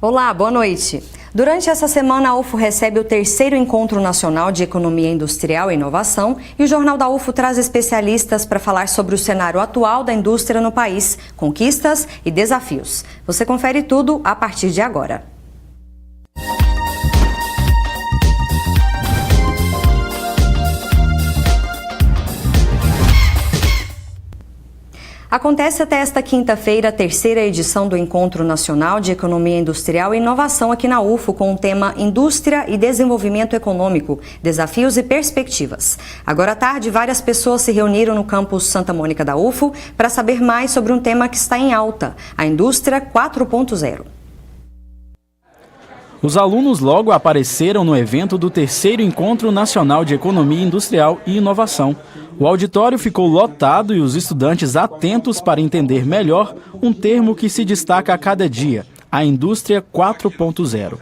Olá, boa noite. Durante essa semana, a UFO recebe o 3º Encontro Nacional de Economia Industrial e Inovação e o Jornal da UFO traz especialistas para falar sobre o cenário atual da indústria no país, conquistas e desafios. Você confere tudo a partir de agora. Acontece até esta quinta-feira a 3ª edição do Encontro Nacional de Economia Industrial e Inovação aqui na UFO, com o tema Indústria e Desenvolvimento Econômico, Desafios e Perspectivas. Agora à tarde, várias pessoas se reuniram no campus Santa Mônica da UFO para saber mais sobre um tema que está em alta, a Indústria 4.0. Os alunos logo apareceram no evento do 3º Encontro Nacional de Economia Industrial e Inovação. O auditório ficou lotado e os estudantes atentos para entender melhor um termo que se destaca a cada dia, a Indústria 4.0.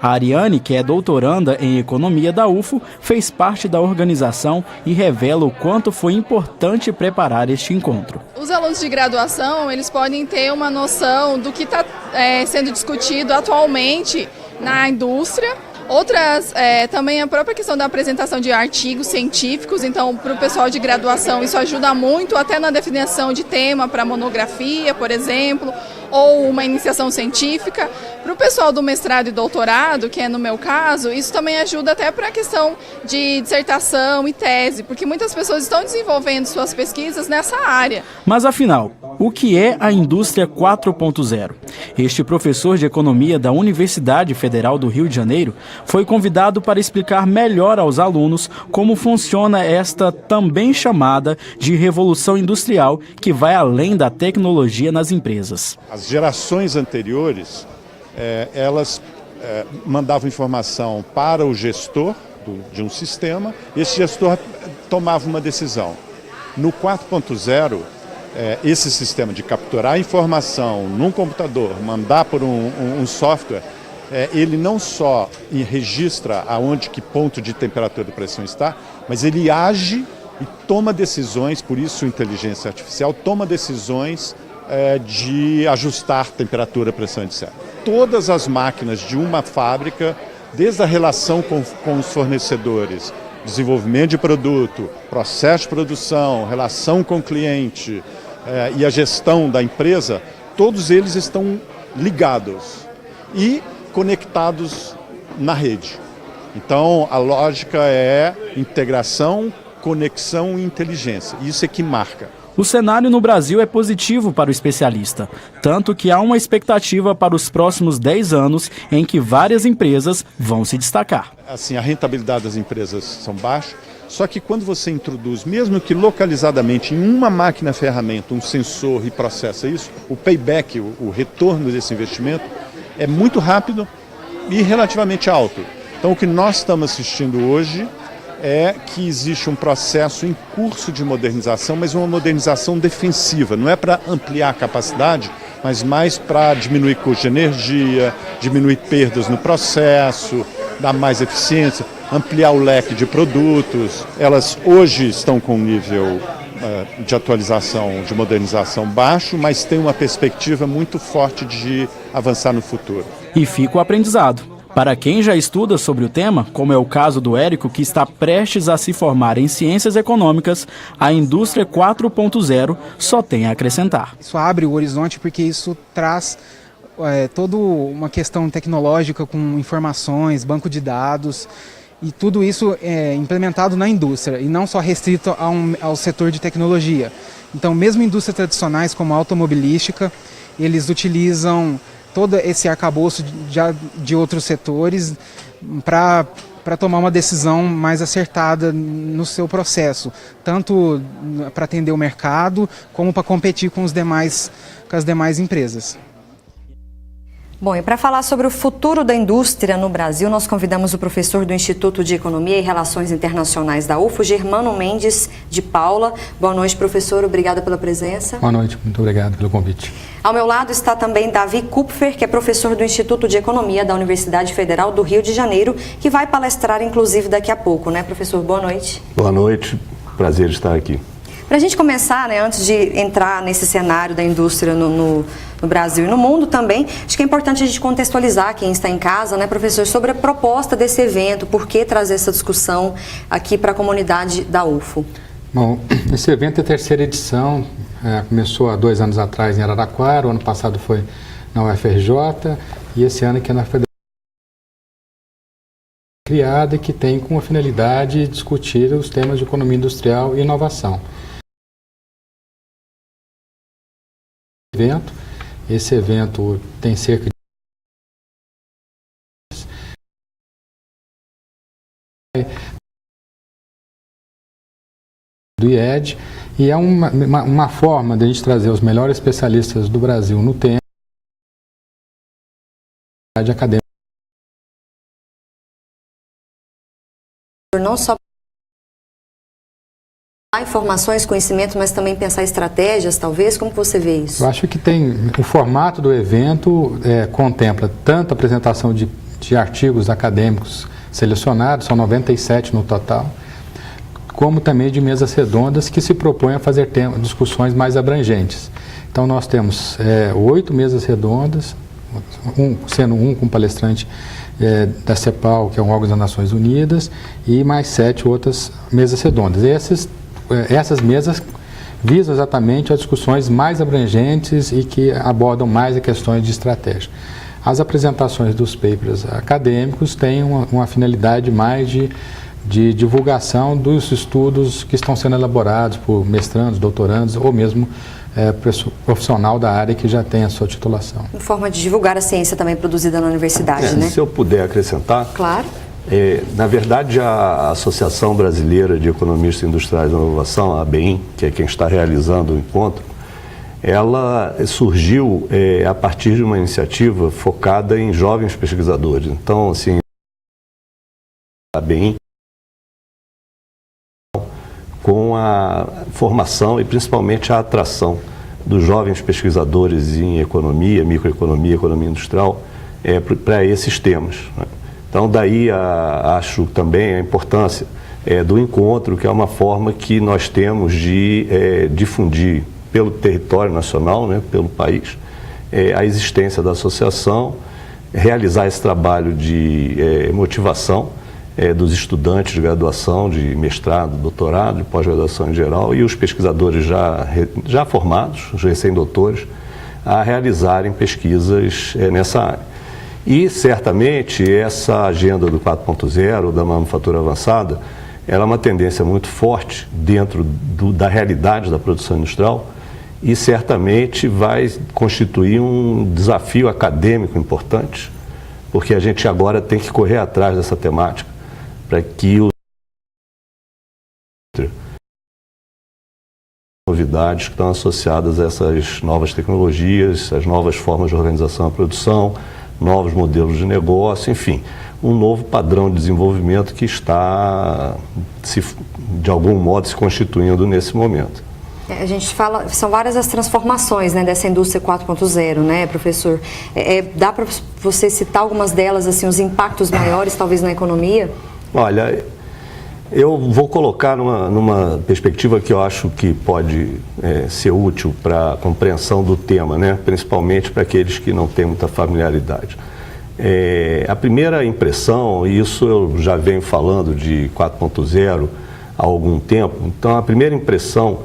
A Ariane, que é doutoranda em Economia da UFO, fez parte da organização e revela o quanto foi importante preparar este encontro. Os alunos de graduação, eles podem ter uma noção do que está sendo discutido atualmente na indústria. Outras, também a própria questão da apresentação de artigos científicos, então para o pessoal de graduação isso ajuda muito até na definição de tema para monografia, por exemplo, ou uma iniciação científica. Para o pessoal do mestrado e doutorado, que é no meu caso, isso também ajuda até para a questão de dissertação e tese, porque muitas pessoas estão desenvolvendo suas pesquisas nessa área. Mas afinal, o que é a Indústria 4.0? Este professor de economia da Universidade Federal do Rio de Janeiro foi convidado para explicar melhor aos alunos como funciona esta também chamada de revolução industrial, que vai além da tecnologia nas empresas. As gerações anteriores, elas mandavam informação para o gestor de um sistema, esse gestor tomava uma decisão. No 4.0, esse sistema de capturar a informação num computador, mandar por um software, ele não só registra aonde, que ponto de temperatura e pressão está, mas ele age e toma decisões, por isso inteligência artificial, toma decisões de ajustar temperatura, pressão, etc. Todas as máquinas de uma fábrica, desde a relação com os fornecedores, desenvolvimento de produto, processo de produção, relação com o cliente e a gestão da empresa, todos eles estão ligados e conectados na rede. Então, a lógica é integração, conexão e inteligência. Isso é que marca. O cenário no Brasil é positivo para o especialista, tanto que há uma expectativa para os próximos 10 anos em que várias empresas vão se destacar. Assim, a rentabilidade das empresas são baixas, só que quando você introduz, mesmo que localizadamente, em uma máquina ferramenta, um sensor e processa isso, o payback, o retorno desse investimento é muito rápido e relativamente alto. Então, o que nós estamos assistindo hoje é que existe um processo em curso de modernização, mas uma modernização defensiva. Não é para ampliar a capacidade, mas mais para diminuir custo de energia, diminuir perdas no processo, dar mais eficiência, ampliar o leque de produtos. Elas hoje estão com um nível de atualização, de modernização baixo, mas tem uma perspectiva muito forte de avançar no futuro. E fica o aprendizado. Para quem já estuda sobre o tema, como é o caso do Érico, que está prestes a se formar em Ciências Econômicas, a Indústria 4.0 só tem a acrescentar. Isso abre o horizonte porque isso traz toda uma questão tecnológica com informações, banco de dados, e tudo isso é implementado na indústria e não só restrito ao setor de tecnologia. Então, mesmo indústrias tradicionais como a automobilística, eles utilizam todo esse arcabouço de outros setores para tomar uma decisão mais acertada no seu processo, tanto para atender o mercado como para competir com as demais empresas. Bom, e para falar sobre o futuro da indústria no Brasil, nós convidamos o professor do Instituto de Economia e Relações Internacionais da UFO, Germano Mendes de Paula. Boa noite, professor. Obrigada pela presença. Boa noite. Muito obrigado pelo convite. Ao meu lado está também Davi Kupfer, que é professor do Instituto de Economia da Universidade Federal do Rio de Janeiro, que vai palestrar, inclusive, daqui a pouco, né, professor? Boa noite. Boa noite. Prazer estar aqui. Para a gente começar, né, antes de entrar nesse cenário da indústria no Brasil e no mundo também, acho que é importante a gente contextualizar quem está em casa, né, professor, sobre a proposta desse evento, por que trazer essa discussão aqui para a comunidade da UFO. Bom, esse evento é a terceira edição, começou há 2 anos atrás em Araraquara, o ano passado foi na UFRJ e esse ano aqui na Federação criada e que tem como finalidade discutir os temas de economia industrial e inovação. Esse evento tem cerca de do IED e é uma forma de a gente trazer os melhores especialistas do Brasil no tema de acadêmica. Não só informações, conhecimento, mas também pensar estratégias, talvez? Como que você vê isso? Eu acho que o formato do evento contempla tanto a apresentação de artigos acadêmicos selecionados, são 97 no total, como também de mesas redondas que se propõem a fazer discussões mais abrangentes. Então nós temos 8 mesas redondas, sendo um com palestrante da CEPAL, que é um órgão das Nações Unidas, e mais 7 outras mesas redondas. E essas mesas visam exatamente as discussões mais abrangentes e que abordam mais as questões de estratégia. As apresentações dos papers acadêmicos têm uma finalidade mais de divulgação dos estudos que estão sendo elaborados por mestrandos, doutorandos ou mesmo profissional da área que já tem a sua titulação. Em forma de divulgar a ciência também produzida na universidade, né? Se eu puder acrescentar. Claro. Na verdade, a Associação Brasileira de Economistas Industriais e Inovação, a ABIN, que é quem está realizando o encontro, ela surgiu a partir de uma iniciativa focada em jovens pesquisadores. Então, assim, a ABIN com a formação e principalmente a atração dos jovens pesquisadores em economia, microeconomia, economia industrial, para esses temas, né? Então, daí acho também a importância do encontro, que é uma forma que nós temos de difundir pelo território nacional, né, pelo país, a existência da associação, realizar esse trabalho de motivação dos estudantes de graduação, de mestrado, doutorado, de pós-graduação em geral, e os pesquisadores já formados, os recém-doutores, a realizarem pesquisas nessa área. E, certamente, essa agenda do 4.0, da manufatura avançada, ela é uma tendência muito forte dentro da realidade da produção industrial e, certamente, vai constituir um desafio acadêmico importante, porque a gente agora tem que correr atrás dessa temática para que os novidades que estão associadas a essas novas tecnologias, as novas formas de organização da produção, novos modelos de negócio, enfim, um novo padrão de desenvolvimento que está, de algum modo, se constituindo nesse momento. A gente fala, são várias as transformações, né, dessa indústria 4.0, né, professor? Dá para você citar algumas delas, assim, os impactos maiores, talvez, na economia? Olha, eu vou colocar numa perspectiva que eu acho que pode ser útil para a compreensão do tema, né? Principalmente para aqueles que não têm muita familiaridade. A primeira impressão, e isso eu já venho falando de 4.0 há algum tempo, então a primeira impressão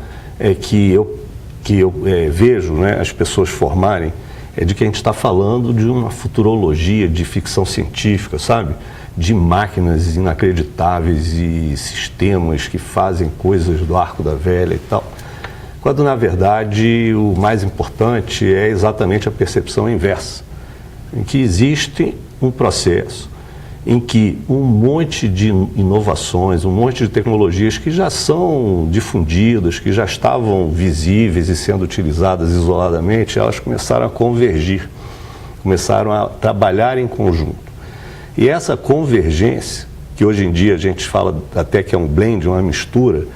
que eu vejo, né, as pessoas formarem é de que a gente está falando de uma futurologia de ficção científica, sabe? De máquinas inacreditáveis e sistemas que fazem coisas do arco da velha e tal. Quando, na verdade, o mais importante é exatamente a percepção inversa, em que existe um processo em que um monte de inovações, um monte de tecnologias que já são difundidas, que já estavam visíveis e sendo utilizadas isoladamente, elas começaram a convergir, começaram a trabalhar em conjunto. E essa convergência, que hoje em dia a gente fala até que é um blend, uma mistura,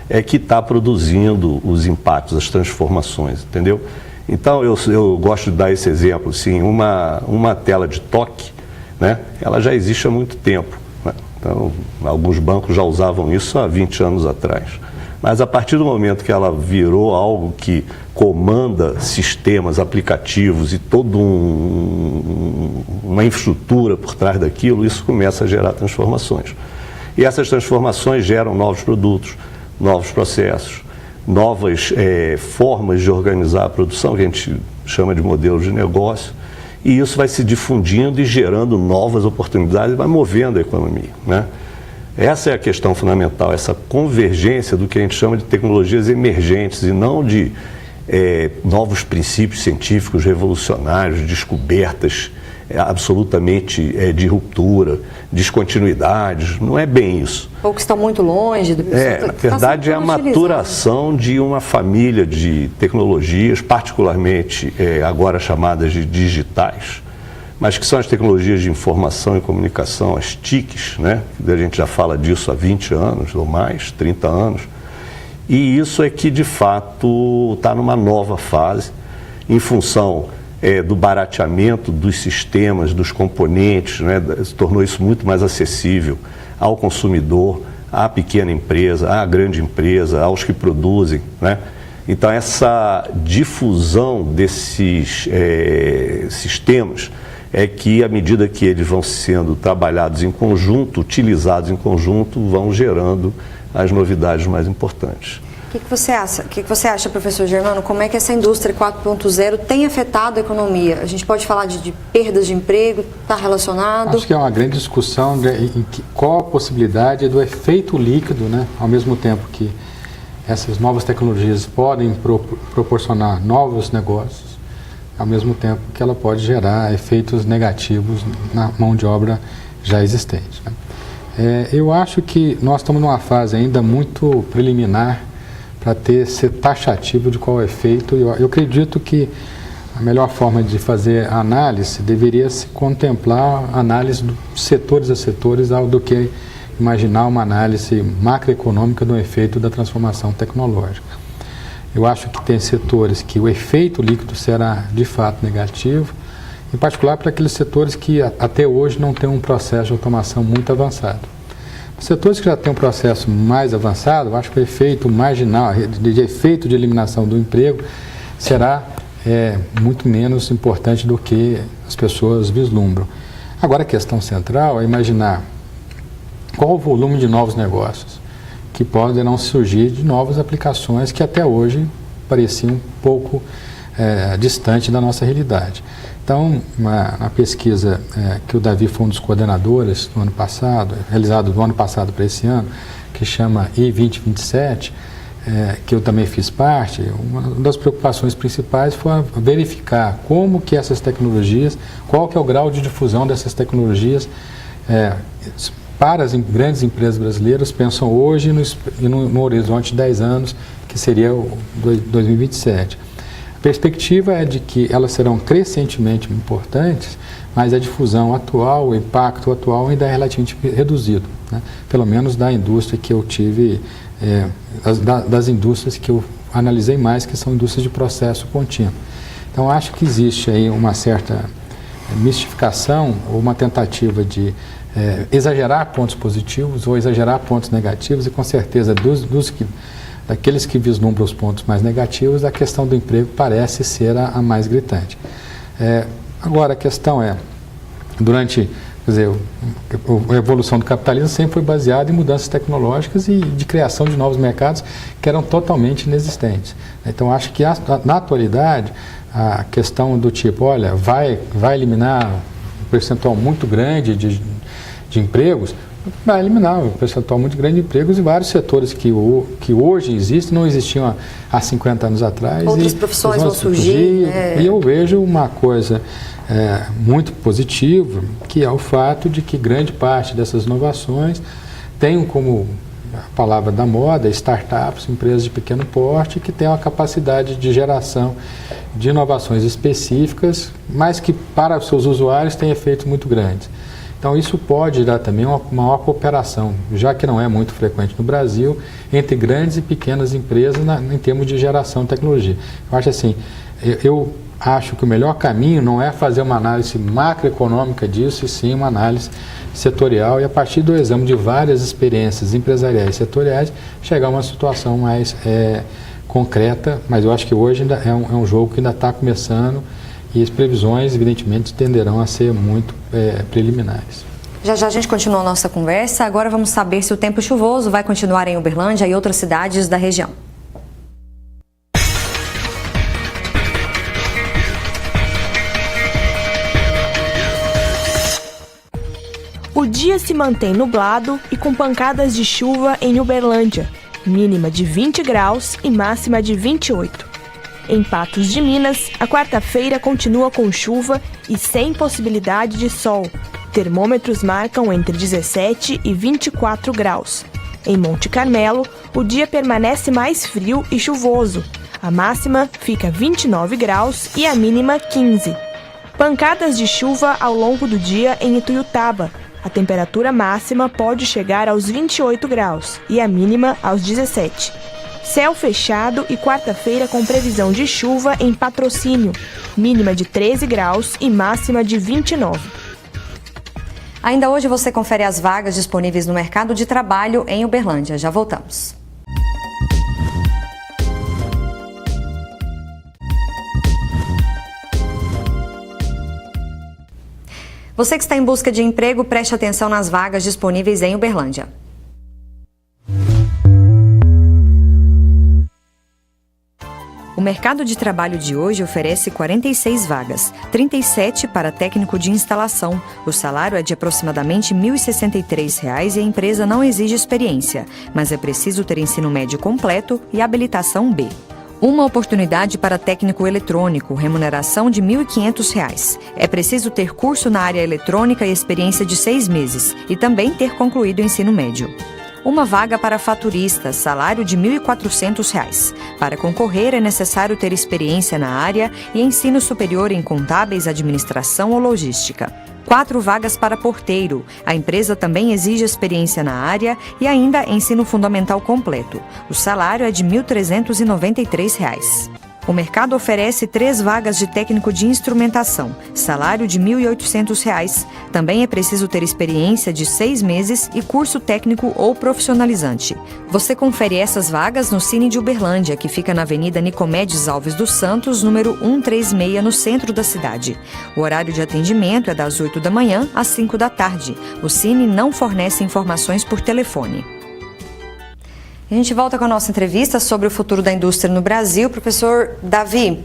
é que está produzindo os impactos, as transformações, entendeu? Então, eu gosto de dar esse exemplo, assim, uma tela de toque, né, ela já existe há muito tempo, né? Então, alguns bancos já usavam isso há 20 anos atrás. Mas a partir do momento que ela virou algo que comanda sistemas, aplicativos e toda uma infraestrutura por trás daquilo, isso começa a gerar transformações. E essas transformações geram novos produtos, novos processos, novas formas de organizar a produção, que a gente chama de modelo de negócio, e isso vai se difundindo e gerando novas oportunidades, vai movendo a economia, né? Essa é a questão fundamental, essa convergência do que a gente chama de tecnologias emergentes e não de novos princípios científicos revolucionários, descobertas absolutamente de ruptura, descontinuidades. Não é bem isso. Ou que estão muito longe do pessoal. Na verdade, é a maturação de uma família de tecnologias, particularmente agora chamadas de digitais, mas que são as tecnologias de informação e comunicação, as TICs, né? A gente já fala disso há 20 anos ou mais, 30 anos. E isso é que, de fato, está numa nova fase, em função do barateamento dos sistemas, dos componentes, né? Se tornou isso muito mais acessível ao consumidor, à pequena empresa, à grande empresa, aos que produzem, né? Então, essa difusão desses sistemas é que, à medida que eles vão sendo trabalhados em conjunto, utilizados em conjunto, vão gerando as novidades mais importantes. O que você acha, professor Germano? Como é que essa indústria 4.0 tem afetado a economia? A gente pode falar de perdas de emprego, está relacionado? Acho que é uma grande discussão em qual a possibilidade do efeito líquido, né? Ao mesmo tempo que essas novas tecnologias podem proporcionar novos negócios, ao mesmo tempo que ela pode gerar efeitos negativos na mão de obra já existente, né? Eu acho que nós estamos numa fase ainda muito preliminar para ser taxativo de qual é o efeito. Eu acredito que a melhor forma de fazer a análise deveria se contemplar a análise de setores a setores do que imaginar uma análise macroeconômica do efeito da transformação tecnológica. Eu acho que tem setores que o efeito líquido será de fato negativo, em particular para aqueles setores que até hoje não têm um processo de automação muito avançado. Os setores que já têm um processo mais avançado, eu acho que o efeito marginal, de efeito de eliminação do emprego, será muito menos importante do que as pessoas vislumbram. Agora, a questão central é imaginar qual o volume de novos negócios que poderão surgir de novas aplicações que até hoje pareciam um pouco distante da nossa realidade. Então, na pesquisa que o Davi foi um dos coordenadores no ano passado, realizado do ano passado para esse ano, que chama I-2027, que eu também fiz parte, uma das preocupações principais foi verificar como que essas tecnologias, qual que é o grau de difusão dessas tecnologias para as grandes empresas brasileiras, pensam hoje no horizonte de 10 anos, que seria o 2027. A perspectiva é de que elas serão crescentemente importantes, mas a difusão atual, o impacto atual ainda é relativamente reduzido, né? Pelo menos da indústria que eu tive, das indústrias que eu analisei mais, que são indústrias de processo contínuo. Então, acho que existe aí uma certa mistificação ou uma tentativa de exagerar pontos positivos ou exagerar pontos negativos, e com certeza daqueles que vislumbram os pontos mais negativos, a questão do emprego parece ser a mais gritante. Agora, a questão a evolução do capitalismo sempre foi baseada em mudanças tecnológicas e de criação de novos mercados que eram totalmente inexistentes. Então, acho que na atualidade, a questão do tipo, olha, vai eliminar um percentual muito grande de empregos, vai eliminar um percentual muito grande de empregos e vários setores que hoje existem, não existiam há 50 anos atrás. Outras profissões vão surgir. E eu vejo uma coisa muito positiva, que é o fato de que grande parte dessas inovações tem como a palavra da moda, startups, empresas de pequeno porte, que têm uma capacidade de geração de inovações específicas, mas que para os seus usuários têm efeitos muito grandes. Então, isso pode dar também uma maior cooperação, já que não é muito frequente no Brasil, entre grandes e pequenas empresas em termos de geração de tecnologia. Eu acho assim, Eu acho que o melhor caminho não é fazer uma análise macroeconômica disso, e sim uma análise setorial e, a partir do exame de várias experiências empresariais e setoriais, chegar a uma situação mais concreta, mas eu acho que hoje ainda é um jogo que ainda está começando e as previsões, evidentemente, tenderão a ser muito preliminares. Já já a gente continua a nossa conversa, agora vamos saber se o tempo chuvoso vai continuar em Uberlândia e outras cidades da região. O dia se mantém nublado e com pancadas de chuva em Uberlândia, mínima de 20 graus e máxima de 28. Em Patos de Minas, a quarta-feira continua com chuva e sem possibilidade de sol. Termômetros marcam entre 17 e 24 graus. Em Monte Carmelo, o dia permanece mais frio e chuvoso. A máxima fica 29 graus e a mínima 15. Pancadas de chuva ao longo do dia em Ituiutaba. A temperatura máxima pode chegar aos 28 graus e a mínima aos 17. Céu fechado e quarta-feira com previsão de chuva em Patrocínio. Mínima de 13 graus e máxima de 29. Ainda hoje você confere as vagas disponíveis no mercado de trabalho em Uberlândia. Já voltamos. Você que está em busca de emprego, preste atenção nas vagas disponíveis em Uberlândia. O mercado de trabalho de hoje oferece 46 vagas, 37 para técnico de instalação. O salário é de aproximadamente R$ 1.063 e a empresa não exige experiência, mas é preciso ter ensino médio completo e habilitação B. Uma oportunidade para técnico eletrônico, remuneração de R$ 1.500. É preciso ter curso na área eletrônica e experiência de 6 meses e também ter concluído o ensino médio. Uma vaga para faturista, salário de R$ 1.400. Para concorrer é necessário ter experiência na área e ensino superior em contábeis, administração ou logística. 4 vagas para porteiro. A empresa também exige experiência na área e ainda ensino fundamental completo. O salário é de R$ 1.393. O mercado oferece 3 vagas de técnico de instrumentação, salário de R$ 1.800. Também é preciso ter experiência de 6 meses e curso técnico ou profissionalizante. Você confere essas vagas no Cine de Uberlândia, que fica na Avenida Nicomedes Alves dos Santos, número 136, no centro da cidade. O horário de atendimento é das 8 da manhã às 5 da tarde. O Cine não fornece informações por telefone. A gente volta com a nossa entrevista sobre o futuro da indústria no Brasil. Professor Davi,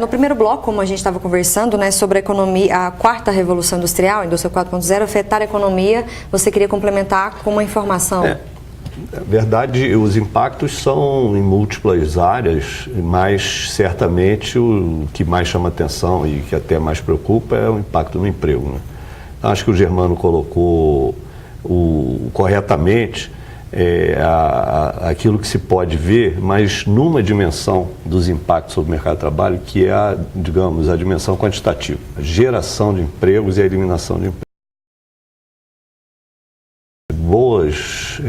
no primeiro bloco, como a gente estava conversando, né, sobre a economia, a quarta revolução industrial, a indústria 4.0, afetar a economia, você queria complementar com uma informação? Na verdade, os impactos são em múltiplas áreas, mas certamente o que mais chama atenção e que até mais preocupa é o impacto no emprego, né? Acho que o Germano colocou corretamente aquilo que se pode ver, mas numa dimensão dos impactos sobre o mercado de trabalho, que é a dimensão quantitativa, a geração de empregos e a eliminação de empregos. Boas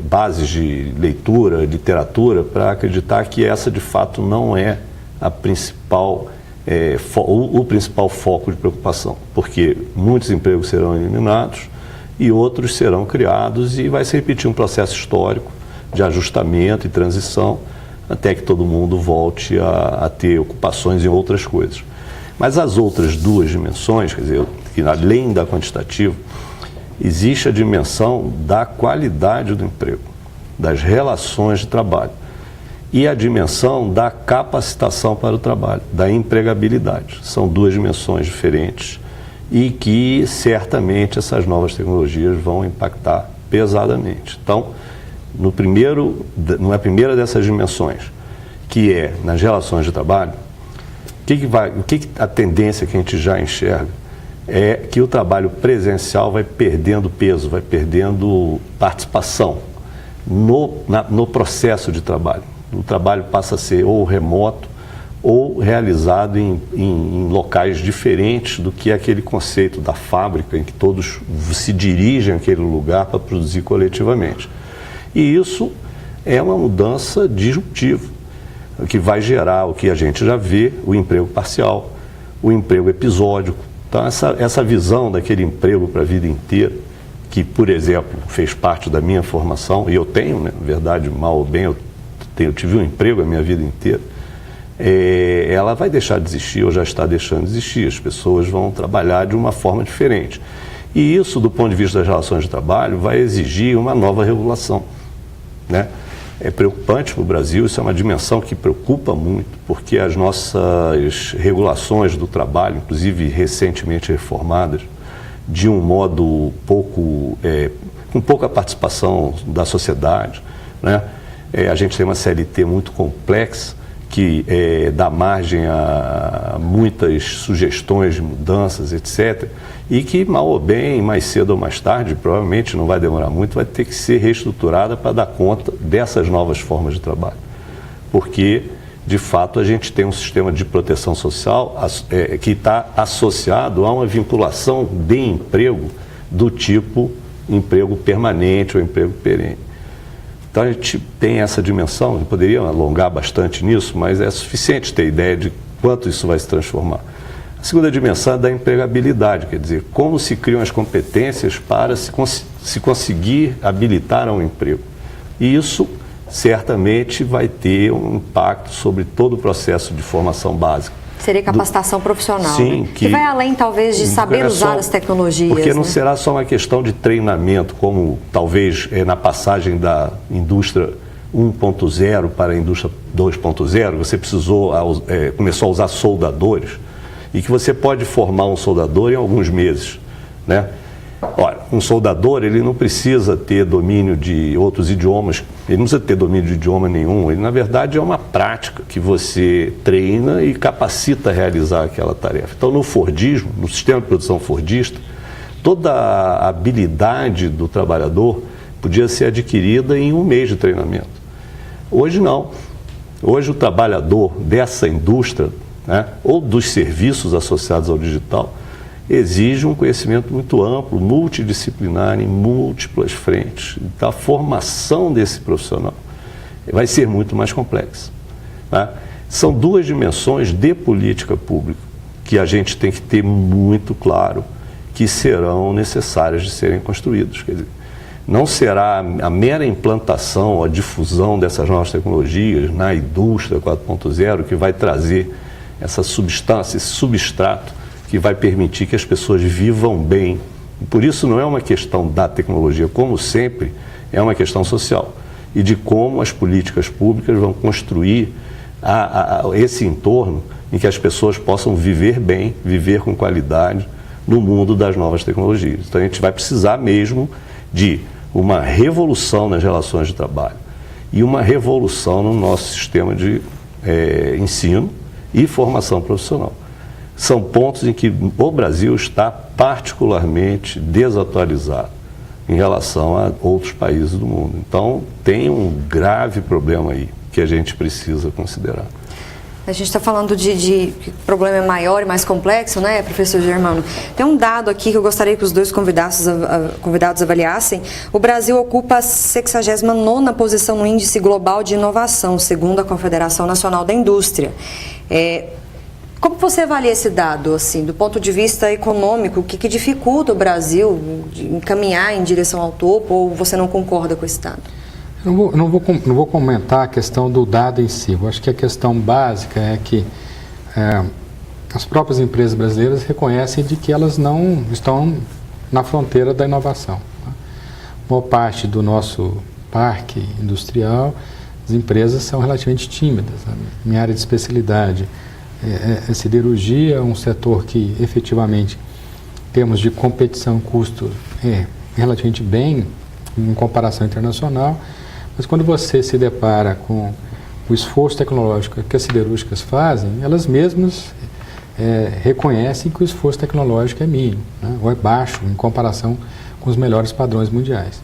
bases de leitura, literatura, para acreditar que essa de fato não é a principal, o principal foco de preocupação, porque muitos empregos serão eliminados e outros serão criados e vai se repetir um processo histórico de ajustamento e transição até que todo mundo volte a ter ocupações em outras coisas. Mas as outras 2 dimensões, quer dizer, que além da quantitativa, existe a dimensão da qualidade do emprego, das relações de trabalho e a dimensão da capacitação para o trabalho, da empregabilidade. São 2 dimensões diferentes e que certamente essas novas tecnologias vão impactar pesadamente. Então, numa primeira dessas dimensões, que é nas relações de trabalho, a tendência que a gente já enxerga é que o trabalho presencial vai perdendo peso, vai perdendo participação no processo de trabalho. O trabalho passa a ser ou remoto ou realizado em locais diferentes do que aquele conceito da fábrica, em que todos se dirigem àquele lugar para produzir coletivamente. E isso é uma mudança disruptiva. que vai gerar o que a gente já vê, o emprego parcial, o emprego episódico. Então, essa visão daquele emprego para a vida inteira, que, por exemplo, fez parte da minha formação, e eu tenho, né, na verdade, mal ou bem, eu tive um emprego a minha vida inteira, ela vai deixar de existir, ou já está deixando de existir. As pessoas vão trabalhar de uma forma diferente. E isso, do ponto de vista das relações de trabalho, vai exigir uma nova regulação, né? É preocupante para o Brasil, isso é uma dimensão que preocupa muito, porque as nossas regulações do trabalho, inclusive recentemente reformadas, de um modo com pouca participação da sociedade, né? A gente tem uma CLT muito complexa, que dá margem a muitas sugestões de mudanças, etc., e que, mal ou bem, mais cedo ou mais tarde, provavelmente não vai demorar muito, vai ter que ser reestruturada para dar conta dessas novas formas de trabalho. Porque, de fato, a gente tem um sistema de proteção social que está associado a uma vinculação de emprego do tipo emprego permanente ou emprego perene. Então, a gente tem essa dimensão, eu poderia alongar bastante nisso, mas é suficiente ter ideia de quanto isso vai se transformar. A segunda dimensão é da empregabilidade, quer dizer, como se criam as competências para se conseguir habilitar a um emprego. E isso, certamente, vai ter um impacto sobre todo o processo de formação básica. Seria capacitação profissional, sim, né? Que vai além, talvez, de saber usar as tecnologias. Porque não né? será só uma questão de treinamento, como talvez na passagem da indústria 1.0 para a indústria 2.0, você começou a usar soldadores, e que você pode formar um soldador em alguns meses, né? Olha, um soldador, ele não precisa ter domínio de outros idiomas, ele não precisa ter domínio de idioma nenhum, ele na verdade é uma prática que você treina e capacita a realizar aquela tarefa. Então, no Fordismo, no sistema de produção fordista, toda a habilidade do trabalhador podia ser adquirida em um mês de treinamento. Hoje não. Hoje o trabalhador dessa indústria, né, ou dos serviços associados ao digital, exige um conhecimento muito amplo, multidisciplinar, em múltiplas frentes. Então, a formação desse profissional vai ser muito mais complexa, né? São duas dimensões de política pública que a gente tem que ter muito claro que serão necessárias de serem construídas. Quer dizer, não será a mera implantação, a difusão dessas novas tecnologias na indústria 4.0 que vai trazer essa substância, esse substrato que vai permitir que as pessoas vivam bem. E por isso não é uma questão da tecnologia, como sempre, é uma questão social. E de como as políticas públicas vão construir esse entorno em que as pessoas possam viver bem, viver com qualidade no mundo das novas tecnologias. Então a gente vai precisar mesmo de uma revolução nas relações de trabalho e uma revolução no nosso sistema de ensino e formação profissional. São pontos em que o Brasil está particularmente desatualizado em relação a outros países do mundo. Então, tem um grave problema aí que a gente precisa considerar. A gente está falando de que o problema é maior e mais complexo, né, professor Germano? Tem um dado aqui que eu gostaria que os dois convidados avaliassem. O Brasil ocupa a 69ª posição no Índice Global de Inovação, segundo a Confederação Nacional da Indústria. Como você avalia esse dado, assim, do ponto de vista econômico? O que dificulta o Brasil de encaminhar em direção ao topo, ou você não concorda com esse dado? Eu não vou comentar a questão do dado em si. Eu acho que a questão básica é que as próprias empresas brasileiras reconhecem de que elas não estão na fronteira da inovação. Boa parte do nosso parque industrial, as empresas são relativamente tímidas. Minha área de especialidade é siderurgia, um setor que efetivamente, em termos de competição e custo, é relativamente bem em comparação internacional, mas quando você se depara com o esforço tecnológico que as siderúrgicas fazem, elas mesmas reconhecem que o esforço tecnológico é mínimo, né, ou é baixo em comparação com os melhores padrões mundiais.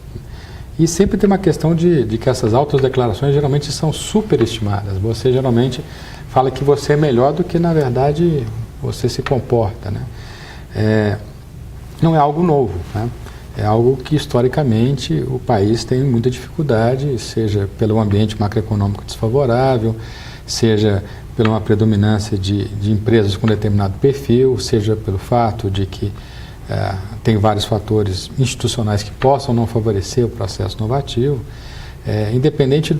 E sempre tem uma questão de que essas autodeclarações geralmente são superestimadas. Você geralmente fala que você é melhor do que, na verdade, você se comporta, né? Não é algo novo, né? É algo que, historicamente, o país tem muita dificuldade, seja pelo ambiente macroeconômico desfavorável, seja pela uma predominância de empresas com determinado perfil, seja pelo fato de que tem vários fatores institucionais que possam não favorecer o processo inovativo. Independente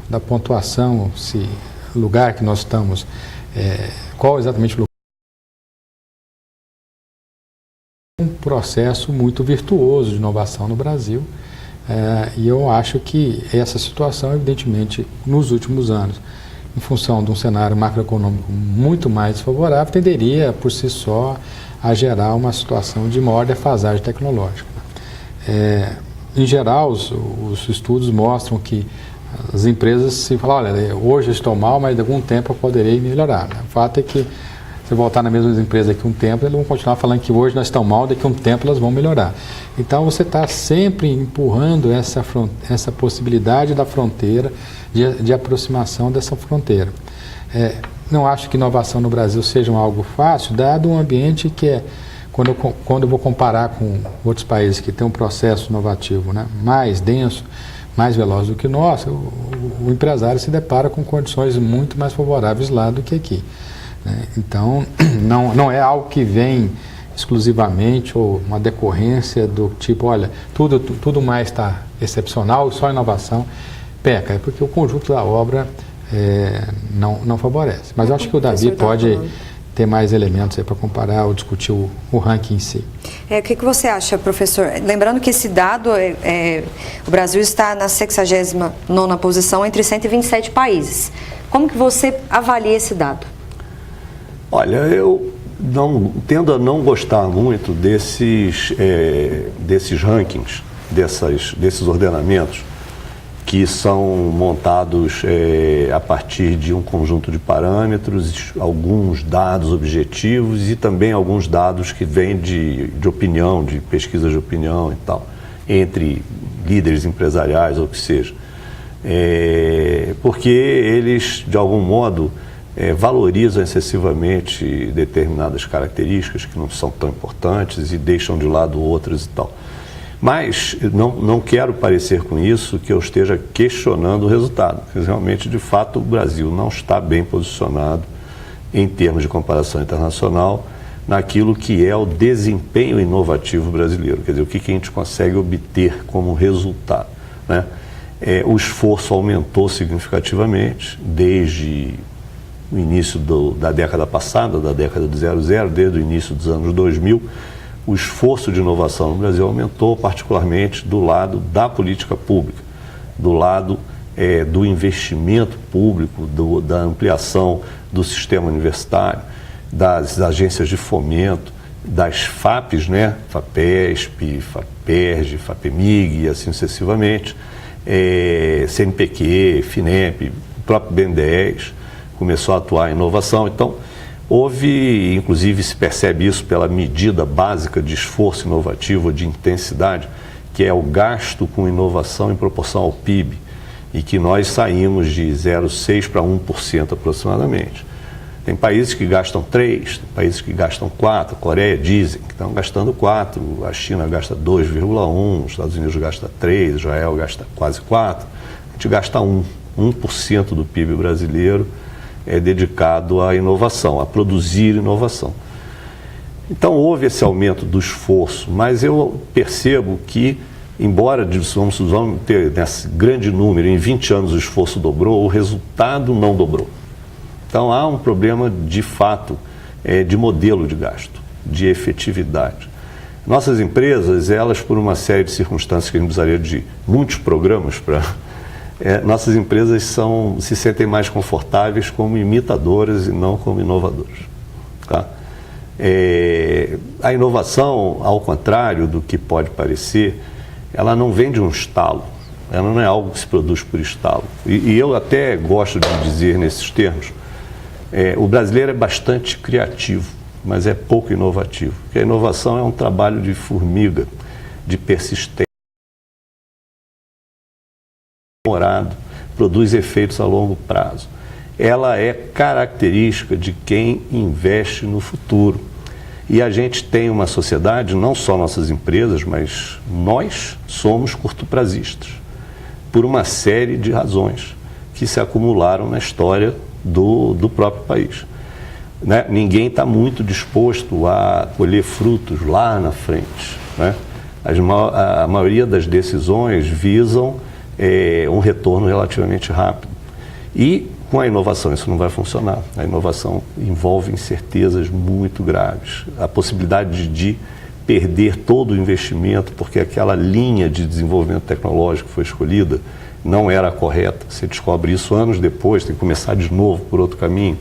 da pontuação, se o lugar que nós estamos, qual exatamente o lugar, um processo muito virtuoso de inovação no Brasil, e eu acho que essa situação, evidentemente, nos últimos anos, em função de um cenário macroeconômico muito mais desfavorável, tenderia, por si só, a gerar uma situação de maior defasagem tecnológica. Em geral, os estudos mostram que as empresas se falam, olha, hoje eu estou mal, mas de algum tempo eu poderei melhorar. O fato é que, se voltar na mesma empresa daqui a um tempo, eles vão continuar falando que hoje nós estamos mal, daqui a um tempo elas vão melhorar. Então, você está sempre empurrando essa possibilidade da fronteira, de aproximação dessa fronteira. Não acho que inovação no Brasil seja algo fácil, dado um ambiente que quando eu vou comparar com outros países que têm um processo inovativo, né, mais denso, mais veloz do que o nosso, o empresário se depara com condições muito mais favoráveis lá do que aqui. Então, não é algo que vem exclusivamente ou uma decorrência do tipo, olha, tudo mais está excepcional, só inovação peca, é porque o conjunto da obra não favorece. Mas eu acho que o Davi pode ter mais elementos aí para comparar ou discutir o ranking em si. O que você acha, professor? Lembrando que esse dado, o Brasil está na 69ª posição entre 127 países. Como que você avalia esse dado? Olha, eu tendo a não gostar muito desses rankings, desses ordenamentos, que são montados a partir de um conjunto de parâmetros, alguns dados objetivos e também alguns dados que vêm de opinião, de pesquisas de opinião e tal, entre líderes empresariais ou o que seja. Porque eles, de algum modo, valorizam excessivamente determinadas características que não são tão importantes e deixam de lado outras e tal. Mas não quero parecer com isso que eu esteja questionando o resultado, porque realmente, de fato, o Brasil não está bem posicionado em termos de comparação internacional naquilo que é o desempenho inovativo brasileiro, quer dizer, o que a gente consegue obter como resultado, né? O esforço aumentou significativamente desde o início da década passada, da década de 00, desde o início dos anos 2000, o esforço de inovação no Brasil aumentou, particularmente do lado da política pública, do lado do investimento público, da ampliação do sistema universitário, das agências de fomento, das FAPs, né? FAPESP, FAPERJ, FAPEMIG e assim sucessivamente, CNPq, FINEP, o próprio BNDES começou a atuar em inovação. Então, houve, inclusive se percebe isso pela medida básica de esforço inovativo, de intensidade, que é o gasto com inovação em proporção ao PIB, e que nós saímos de 0,6% para 1% aproximadamente. Tem países que gastam 3%, tem países que gastam 4%, a Coreia dizem que estão gastando 4%, a China gasta 2,1%, os Estados Unidos gasta 3%, Israel gasta quase 4%, a gente gasta 1% do PIB brasileiro é dedicado à inovação, a produzir inovação. Então houve esse aumento do esforço, mas eu percebo que, embora vamos ter nesse grande número, em 20 anos o esforço dobrou, o resultado não dobrou. Então há um problema de fato de modelo de gasto, de efetividade. Nossas empresas, elas por uma série de circunstâncias que a gente precisaria de muitos programas para... nossas empresas se sentem mais confortáveis como imitadoras e não como inovadoras. Tá? A inovação, ao contrário do que pode parecer, ela não vem de um estalo, ela não é algo que se produz por estalo. E eu até gosto de dizer nesses termos, o brasileiro é bastante criativo, mas é pouco inovativo, porque a inovação é um trabalho de formiga, de persistência, demorado, produz efeitos a longo prazo. Ela é característica de quem investe no futuro. E a gente tem uma sociedade, não só nossas empresas, mas nós somos curtoprazistas, por uma série de razões que se acumularam na história do próprio país. Né? Ninguém está muito disposto a colher frutos lá na frente. Né? A maioria das decisões visam um retorno relativamente rápido. E com a inovação isso não vai funcionar. A inovação envolve incertezas muito graves. A possibilidade de perder todo o investimento, porque aquela linha de desenvolvimento tecnológico que foi escolhida não era a correta. Você descobre isso anos depois, tem que começar de novo por outro caminho.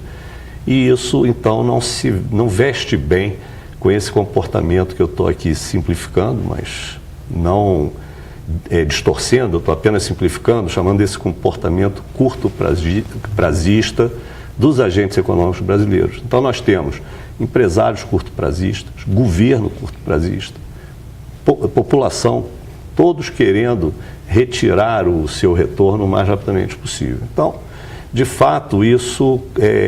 E isso, então, não veste bem com esse comportamento que eu estou aqui simplificando, mas não distorcendo, eu estou apenas simplificando, chamando esse comportamento curto-prazista dos agentes econômicos brasileiros. Então, nós temos empresários curto-prazistas, governo curto-prazista, população, todos querendo retirar o seu retorno o mais rapidamente possível. Então, de fato, isso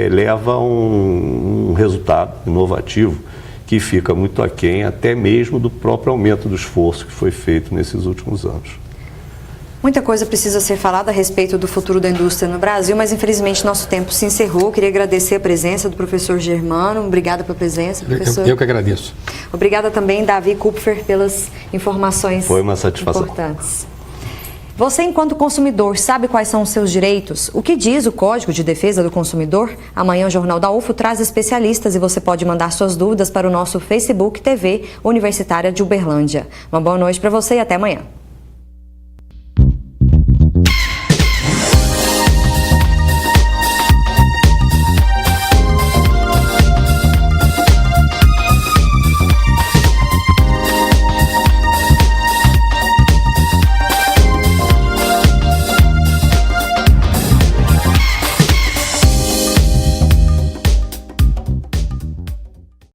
leva a um resultado inovativo que fica muito aquém até mesmo do próprio aumento do esforço que foi feito nesses últimos anos. Muita coisa precisa ser falada a respeito do futuro da indústria no Brasil, mas infelizmente nosso tempo se encerrou. Queria agradecer a presença do professor Germano. Obrigada pela presença, professor. Eu que agradeço. Obrigada também, Davi Kupfer, pelas informações Foi uma satisfação. importantes. Você, enquanto consumidor, sabe quais são os seus direitos? O que diz o Código de Defesa do Consumidor? Amanhã o Jornal da UFO traz especialistas e você pode mandar suas dúvidas para o nosso Facebook TV Universitária de Uberlândia. Uma boa noite para você e até amanhã.